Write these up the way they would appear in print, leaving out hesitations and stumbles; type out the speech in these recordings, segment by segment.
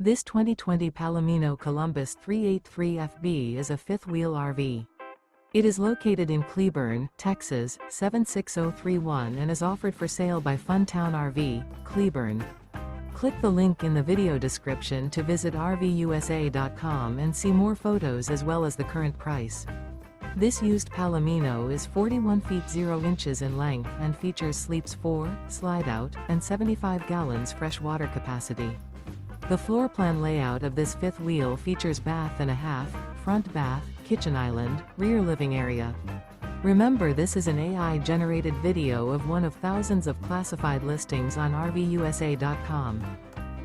This 2020 Palomino Columbus 383FB is a fifth-wheel RV. It is located in Cleburne, Texas, 76031 and is offered for sale by Funtown RV, Cleburne. Click the link in the video description to visit RVUSA.com and see more photos as well as the current price. This used Palomino is 41 feet 0 inches in length and features sleeps 4, Slideout, and 75 gallons fresh water capacity. The floor plan layout of this fifth wheel features bath and a half, front bath, kitchen island, rear living area. Remember, this is an AI-generated video of one of thousands of classified listings on RVUSA.com.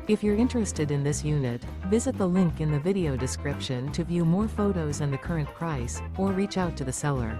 If you're interested in this unit, visit the link in the video description to view more photos and the current price, or reach out to the seller.